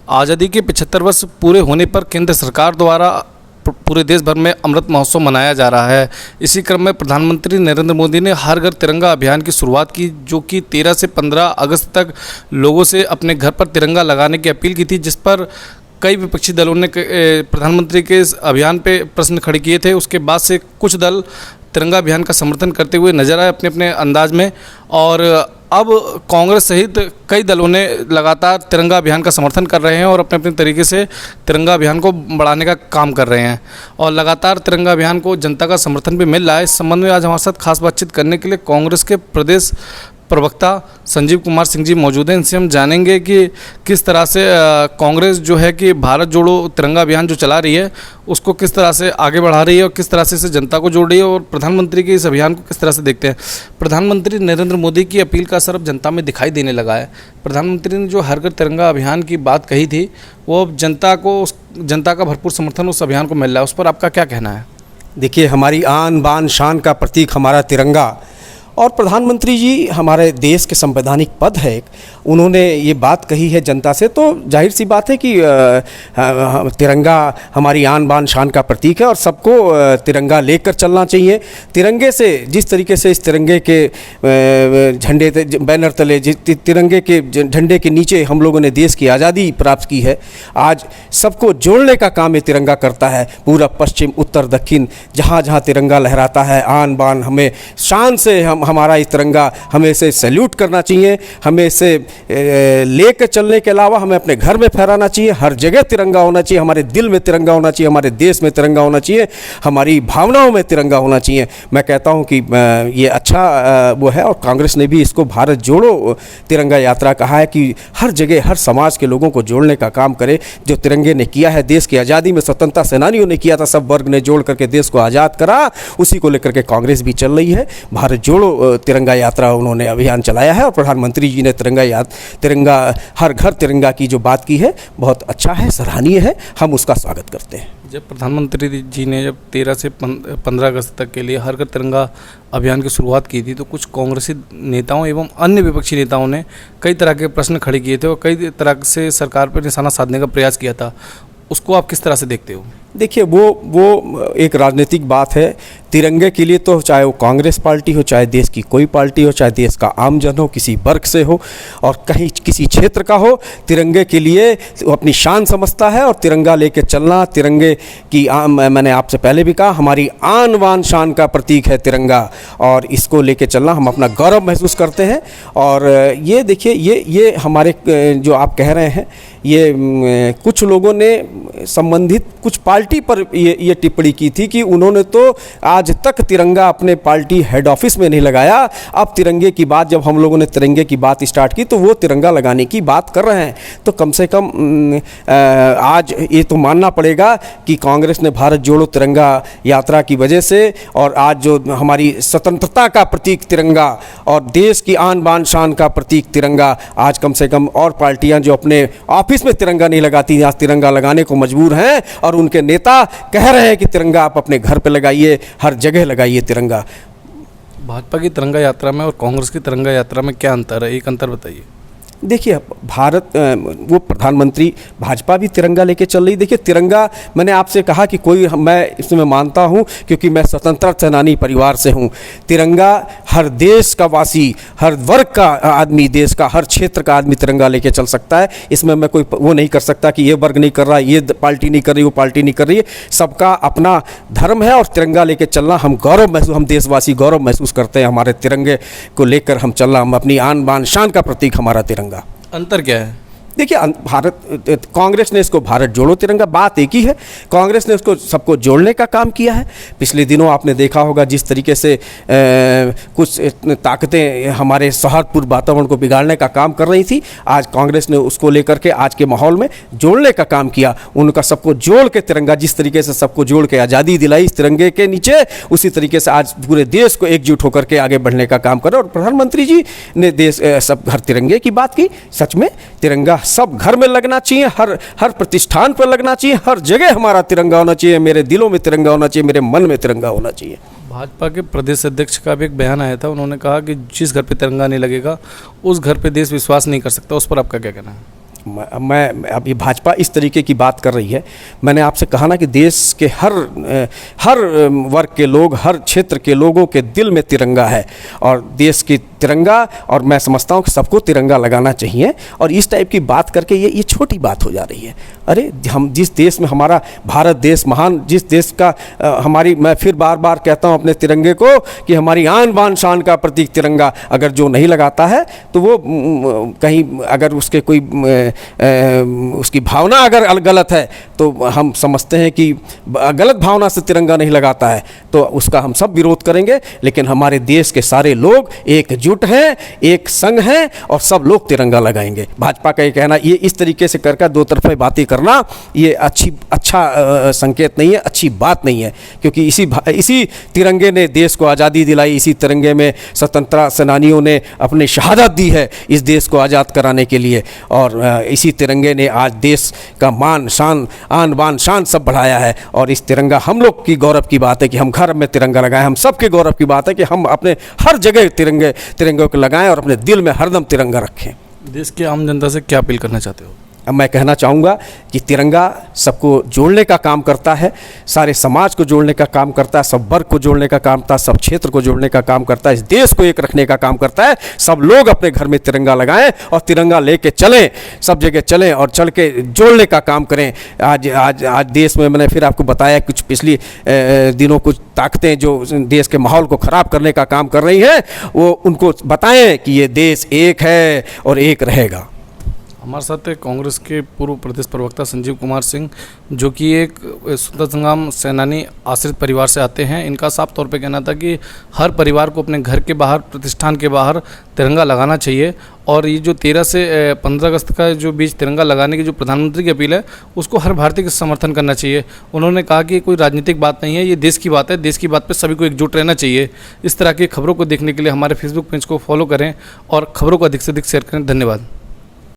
आज़ादी के 75 वर्ष पूरे होने पर केंद्र सरकार द्वारा पूरे देश भर में अमृत महोत्सव मनाया जा रहा है। इसी क्रम में प्रधानमंत्री नरेंद्र मोदी ने हर घर तिरंगा अभियान की शुरुआत की, जो कि 13 से 15 अगस्त तक लोगों से अपने घर पर तिरंगा लगाने की अपील की थी, जिस पर कई विपक्षी दलों ने प्रधानमंत्री के इस अभियान पे प्रश्न खड़े किए थे। उसके बाद से कुछ दल तिरंगा अभियान का समर्थन करते हुए नजर आए अपने अपने अंदाज में, और अब कांग्रेस सहित कई दलों ने लगातार तिरंगा अभियान का समर्थन कर रहे हैं और अपने अपने तरीके से तिरंगा अभियान को बढ़ाने का काम कर रहे हैं, और लगातार तिरंगा अभियान को जनता का समर्थन भी मिल रहा है। इस संबंध में आज हमारे साथ खास बातचीत करने के लिए कांग्रेस के प्रदेश प्रवक्ता संजीव कुमार सिंह जी मौजूद हैं। इनसे हम जानेंगे कि किस तरह से कांग्रेस जो है कि भारत जोड़ो तिरंगा अभियान जो चला रही है उसको किस तरह से आगे बढ़ा रही है और किस तरह से इसे जनता को जोड़ रही है, और प्रधानमंत्री के इस अभियान को किस तरह से देखते हैं। प्रधानमंत्री नरेंद्र मोदी की अपील का असर अब जनता में दिखाई देने लगा है। प्रधानमंत्री ने जो हर घर तिरंगा अभियान की बात कही थी, वो अब जनता का भरपूर समर्थन उस अभियान को मिल रहा है। उस पर आपका क्या कहना है? देखिए, हमारी आन बान शान का प्रतीक हमारा तिरंगा, और प्रधानमंत्री जी हमारे देश के संवैधानिक पद है, उन्होंने ये बात कही है जनता से, तो जाहिर सी बात है कि तिरंगा हमारी आन बान शान का प्रतीक है और सबको तिरंगा लेकर चलना चाहिए। तिरंगे से जिस तरीके से इस तिरंगे के झंडे बैनर तले तिरंगे के झंडे के नीचे हम लोगों ने देश की आज़ादी प्राप्त की है, आज सबको जोड़ने का काम ये तिरंगा करता है। पूरब पश्चिम उत्तर दक्षिण जहाँ जहाँ तिरंगा लहराता है, आन बान हमें शान से हमारा इस तिरंगा हमें इसे सैल्यूट करना चाहिए। हमें इसे लेकर चलने के अलावा हमें अपने घर में फहराना चाहिए। हर जगह तिरंगा होना चाहिए, हमारे दिल में तिरंगा होना चाहिए, हमारे देश में तिरंगा होना चाहिए, हमारी भावनाओं में तिरंगा होना चाहिए। मैं कहता हूं कि ये अच्छा वो है, और कांग्रेस ने भी इसको भारत जोड़ो तिरंगा यात्रा कहा है कि हर जगह हर समाज के लोगों को जोड़ने का काम करे। जो तिरंगे ने किया है देश की आज़ादी में, स्वतंत्रता सेनानियों ने किया था, सब वर्ग ने जोड़ करके देश को आज़ाद करा, उसी को लेकर के कांग्रेस भी चल रही है। भारत जोड़ो तिरंगा यात्रा उन्होंने अभियान चलाया है, और प्रधानमंत्री जी ने तिरंगा हर घर तिरंगा की जो बात की है बहुत अच्छा है, सराहनीय है, हम उसका स्वागत करते हैं। जब प्रधानमंत्री जी ने 13 से 15 अगस्त तक के लिए हर घर तिरंगा अभियान की शुरुआत की थी, तो कुछ कांग्रेसी नेताओं एवं अन्य विपक्षी नेताओं ने कई तरह के प्रश्न खड़े किए थे और कई तरह से सरकार पर निशाना साधने का प्रयास किया था। उसको आप किस तरह से देखते हो? देखिए, वो एक राजनीतिक बात है। तिरंगे के लिए तो चाहे वो कांग्रेस पार्टी हो, चाहे देश की कोई पार्टी हो, चाहे देश का आमजन हो, किसी वर्ग से हो और कहीं किसी क्षेत्र का हो, तिरंगे के लिए वो अपनी शान समझता है। और तिरंगा लेके चलना, तिरंगे की मैंने आपसे पहले भी कहा, हमारी आन बान शान का प्रतीक है तिरंगा, और इसको लेके चलना हम अपना गौरव महसूस करते हैं। और ये देखिए, ये हमारे जो आप कह रहे हैं, ये कुछ लोगों ने संबंधित कुछ पार्टी पर ये टिप्पणी की थी कि उन्होंने तो आज तक तिरंगा अपने पार्टी हेड ऑफिस में नहीं लगाया। अब तिरंगे की बात, जब हम लोगों ने तिरंगे की बात स्टार्ट की तो वो तिरंगा लगाने की बात कर रहे हैं। तो कम से कम आज ये तो मानना पड़ेगा कि कांग्रेस ने भारत जोड़ो तिरंगा यात्रा की वजह से, और आज जो हमारी स्वतंत्रता का प्रतीक तिरंगा और देश की आन बान शान का प्रतीक तिरंगा, आज कम से कम और पार्टियां जो अपने ऑफिस में तिरंगा नहीं लगाती, आज तिरंगा लगाने को मजबूर हैं, और उनके नेता कह रहे हैं कि तिरंगा आप अपने घर पे लगाइए, हर जगह लगाइए तिरंगा। भाजपा की तिरंगा यात्रा में और कांग्रेस की तिरंगा यात्रा में क्या अंतर है? एक अंतर बताइए। देखिए, भारत वो प्रधानमंत्री भाजपा भी तिरंगा लेके चल रही। देखिए, तिरंगा मैंने आपसे कहा कि कोई मैं इसमें मानता हूँ क्योंकि मैं स्वतंत्रता सेनानी परिवार से हूँ। तिरंगा हर देश का वासी, हर वर्ग का आदमी, देश का हर क्षेत्र का आदमी तिरंगा लेके चल सकता है। इसमें मैं कोई वो नहीं कर सकता कि ये वर्ग नहीं कर रहा, ये पार्टी नहीं कर रही, वो पार्टी नहीं कर रही है। सबका अपना धर्म है, और तिरंगा लेके चलना हम गौरव महसूस, हम देशवासी गौरव महसूस करते हैं। हमारे तिरंगे को लेकर हम चलना, हम अपनी आन बान शान का प्रतीक हमारा तिरंगा। अंतर क्या है? देखिए, कांग्रेस ने इसको भारत जोड़ो तिरंगा, बात एक ही है। कांग्रेस ने उसको सबको जोड़ने का काम किया है। पिछले दिनों आपने देखा होगा जिस तरीके से कुछ ताकतें हमारे सौहार्दपूर्ण वातावरण को बिगाड़ने का काम कर रही थी, आज कांग्रेस ने उसको लेकर के आज के माहौल में जोड़ने का काम किया। उनका सबको जोड़ के तिरंगा, जिस तरीके से सबको जोड़ के आज़ादी दिलाई इस तिरंगे के नीचे, उसी तरीके से आज पूरे देश को एकजुट होकर के आगे बढ़ने का काम करा। और प्रधानमंत्री जी ने देश सब घर तिरंगे की बात की। सच में तिरंगा सब घर में लगना चाहिए, हर प्रतिष्ठान पर लगना चाहिए, हर जगह हमारा तिरंगा होना चाहिए। मेरे दिलों में तिरंगा होना चाहिए, मेरे मन में तिरंगा होना चाहिए। भाजपा के प्रदेश अध्यक्ष का भी एक बयान आया था, उन्होंने कहा कि जिस घर पे तिरंगा नहीं लगेगा उस घर पे देश विश्वास नहीं कर सकता। उस पर आपका क्या कहना है? मैं अब ये भाजपा इस तरीके की बात कर रही है। मैंने आपसे कहा ना कि देश के हर वर्ग के लोग, हर क्षेत्र के लोगों के दिल में तिरंगा है, और देश की तिरंगा, और मैं समझता हूँ कि सबको तिरंगा लगाना चाहिए। और इस टाइप की बात करके ये छोटी बात हो जा रही है। अरे हम जिस देश में, हमारा भारत देश महान, जिस देश का मैं फिर बार बार कहता हूँ अपने तिरंगे को कि हमारी आन बान शान का प्रतीक तिरंगा, अगर जो नहीं लगाता है तो वो कहीं अगर उसके कोई उसकी भावना अगर गलत है तो हम समझते हैं कि गलत भावना से तिरंगा नहीं लगाता है तो उसका हम सब विरोध करेंगे। लेकिन हमारे देश के सारे लोग एकजुट हैं, एक संग हैं, और सब लोग तिरंगा लगाएंगे। भाजपा का ये कहना, ये इस तरीके से कर दो तरफा बातें करना, ये अच्छा संकेत नहीं है, अच्छी बात नहीं है। क्योंकि इसी तिरंगे ने देश को आज़ादी दिलाई, इसी तिरंगे में स्वतंत्रता सेनानियों ने अपनी शहादत दी है इस देश को आज़ाद कराने के लिए, और इसी तिरंगे ने आज देश का मान शान, आन बान शान सब बढ़ाया है। और इस तिरंगा हम लोग की गौरव की बात है कि हम घर में तिरंगा लगाएं, हम सबके गौरव की बात है कि हम अपने हर जगह तिरंगे को लगाएं और अपने दिल में हरदम तिरंगा रखें। देश की आम जनता से क्या अपील करना चाहते हो? अब मैं कहना चाहूँगा कि तिरंगा सबको जोड़ने का काम करता है, सारे समाज को जोड़ने का काम करता है, सब वर्ग को जोड़ने का काम करता है, सब क्षेत्र को जोड़ने का काम करता है, इस देश को एक रखने का काम करता है। सब लोग अपने घर में तिरंगा लगाएं और तिरंगा लेके चलें, सब जगह चलें और चल के जोड़ने का काम करें। आज देश में, मैंने फिर आपको बताया, कुछ पिछली दिनों कुछ ताकतें जो देश के माहौल को ख़राब करने का काम कर रही हैं, वो उनको बताएं कि ये देश एक है और एक रहेगा। हमारे साथ कांग्रेस के पूर्व प्रदेश प्रवक्ता संजीव कुमार सिंह, जो कि एक स्वतंत्रता संग्राम सेनानी आश्रित परिवार से आते हैं। इनका साफ तौर पे कहना था कि हर परिवार को अपने घर के बाहर, प्रतिष्ठान के बाहर तिरंगा लगाना चाहिए, और ये जो 13 से 15 अगस्त का जो बीच तिरंगा लगाने की जो प्रधानमंत्री की अपील है, उसको हर भारतीय को समर्थन करना चाहिए। उन्होंने कहा कि कोई राजनीतिक बात नहीं है, ये देश की बात है, देश की बात पर सभी को एकजुट रहना चाहिए। इस तरह की खबरों को देखने के लिए हमारे फेसबुक पेज को फॉलो करें और खबरों को अधिक से अधिक शेयर करें। धन्यवाद।